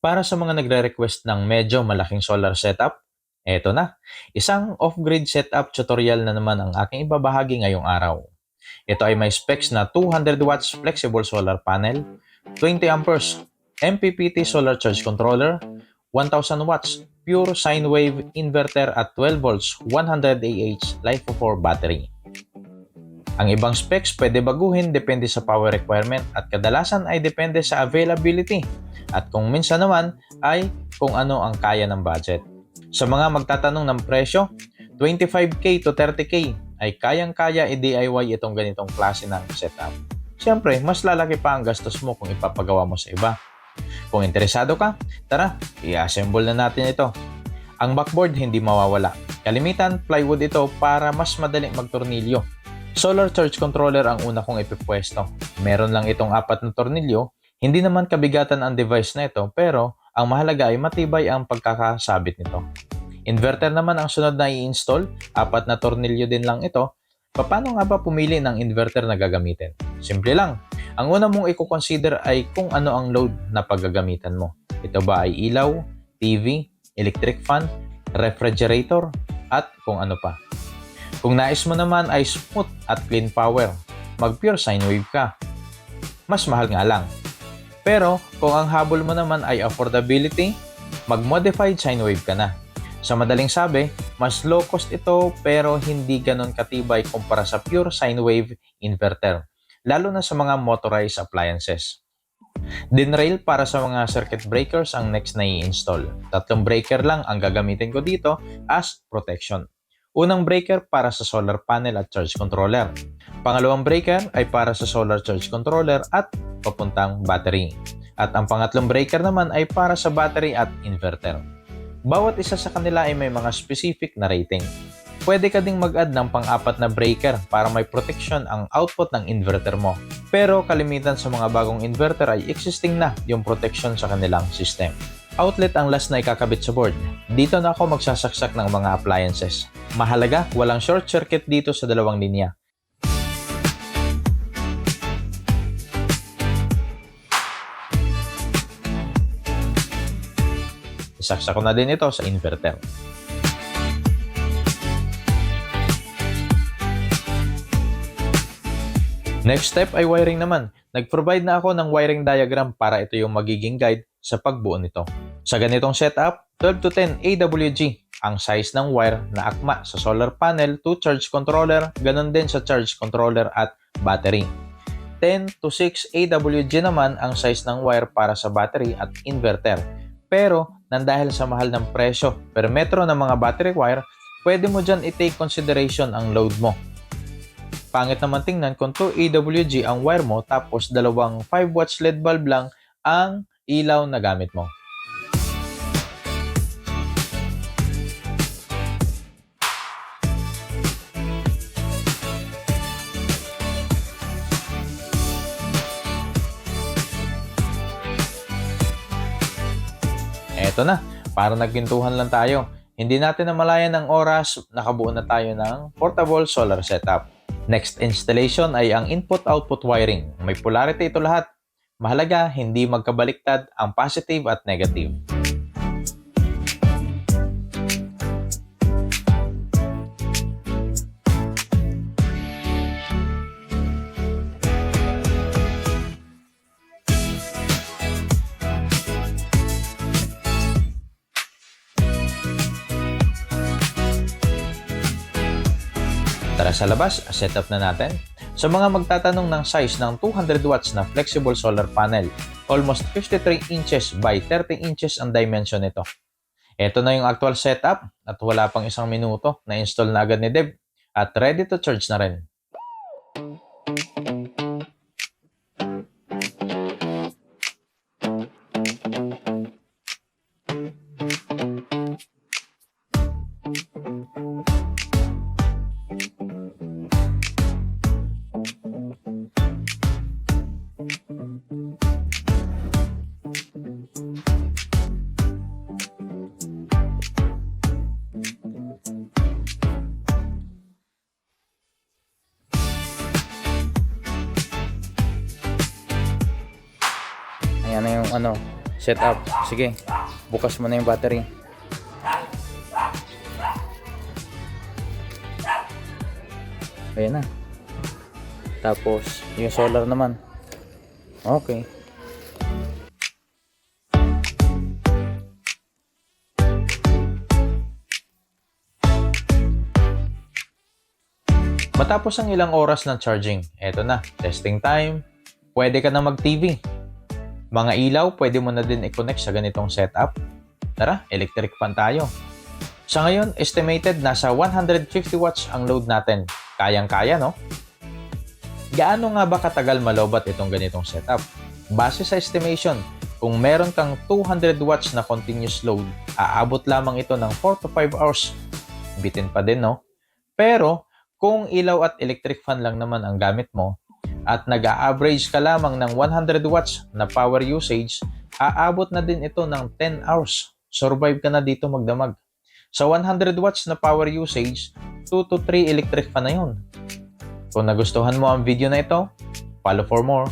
Para sa mga nagre-request ng medyo malaking solar setup, eto na. Isang off-grid setup tutorial na naman ang aking ibabahagi ngayong araw. Ito ay may specs na 200 watts flexible solar panel, 20 amperes MPPT solar charge controller, 1000 watts pure sine wave inverter at 12 volts 100 Ah LiFePO4 battery. Ang ibang specs pwede baguhin depende sa power requirement at kadalasan ay depende sa availability at kung minsan naman ay kung ano ang kaya ng budget. Sa mga magtatanong ng presyo, 25k to 30k ay kayang-kaya i-DIY itong ganitong klase ng setup. Siyempre, mas lalaki pa ang gastos mo kung ipapagawa mo sa iba. Kung interesado ka, tara, i-assemble na natin ito. Ang backboard hindi mawawala. Kalimitan, plywood ito para mas madaling magtornilyo. Solar charge controller ang una kong ipipwesto. Meron lang itong 4 na tornilyo. Hindi naman kabigatan ang device na ito pero ang mahalaga ay matibay ang pagkakasabit nito. Inverter naman ang sunod na i-install. 4 na tornilyo din lang ito. Paano nga ba pumili ng inverter na gagamitin? Simple lang. Ang una mong i-consider ay kung ano ang load na paggagamitan mo. Ito ba ay ilaw, TV, electric fan, refrigerator, at kung ano pa. Kung nais mo naman ay smooth at clean power, mag-pure sine wave ka. Mas mahal nga lang. Pero kung ang habol mo naman ay affordability, mag-modified sine wave ka na. Sa madaling sabi, mas low cost ito pero hindi ganon katibay kumpara sa pure sine wave inverter, lalo na sa mga motorized appliances. Dinrail para sa mga circuit breakers ang next na i-install. 3 breaker lang ang gagamitin ko dito as protection. Unang breaker para sa solar panel at charge controller. Pangalawang breaker ay para sa solar charge controller at papuntang battery. At ang pangatlong breaker naman ay para sa battery at inverter. Bawat isa sa kanila ay may mga specific na rating. Pwede ka ding mag-add ng pang-4 na breaker para may protection ang output ng inverter mo. Pero kalimitan sa mga bagong inverter ay existing na yung protection sa kanilang system. Outlet ang last na ikakabit sa board. Dito na ako magsasaksak ng mga appliances. Mahalaga, walang short circuit dito sa dalawang linya. Isaksak ko na din ito sa inverter. Next step ay wiring naman. Nag-provide na ako ng wiring diagram para ito yung magiging guide sa pagbuo nito. Sa ganitong setup, 12 to 10 AWG ang size ng wire na akma sa solar panel to charge controller, ganun din sa charge controller at battery. 10 to 6 AWG naman ang size ng wire para sa battery at inverter. Pero, nang dahil sa mahal ng presyo per metro ng mga battery wire, pwede mo dyan i-take consideration ang load mo. Pangit naman tingnan kung 2 AWG ang wire mo tapos dalawang 5 watts LED bulb lang ang ilaw na gamit mo. Eto na, para nagpintuhan lang tayo. Hindi natin namalayan ng oras, nakabuo na tayo ng portable solar setup. Next installation ay ang input-output wiring. May polarity ito lahat. Mahalaga, hindi magkabaliktad ang positive at negative. Tara sa labas, setup na natin. Sa mga magtatanong ng size ng 200 watts na flexible solar panel, almost 53 inches by 30 inches ang dimension nito. Ito na yung actual setup at wala pang isang minuto na install na agad ni Deb at ready to charge na rin. Ayan na yung setup. Sige, bukas mo na yung battery. Ayan na. Tapos, yung solar naman. Okay. Matapos ang ilang oras ng charging, eto na, testing time. Pwede ka na mag-TV. Mga ilaw, pwede mo na din i-connect sa ganitong setup. Tara, electric fan tayo. Sa ngayon, estimated nasa 150 watts ang load natin. Kayang-kaya, no? Gaano nga ba katagal malobat itong ganitong setup? Base sa estimation, kung meron kang 200 watts na continuous load, aabot lamang ito ng 4 to 5 hours. Bitin pa din, no? Pero, kung ilaw at electric fan lang naman ang gamit mo, at nag-a-average ka lamang ng 100 watts na power usage, aabot na din ito ng 10 hours. Survive ka na dito magdamag. Sa 100 watts na power usage, 2 to 3 electric fan na yun. Kung nagustuhan mo ang video na ito, follow for more.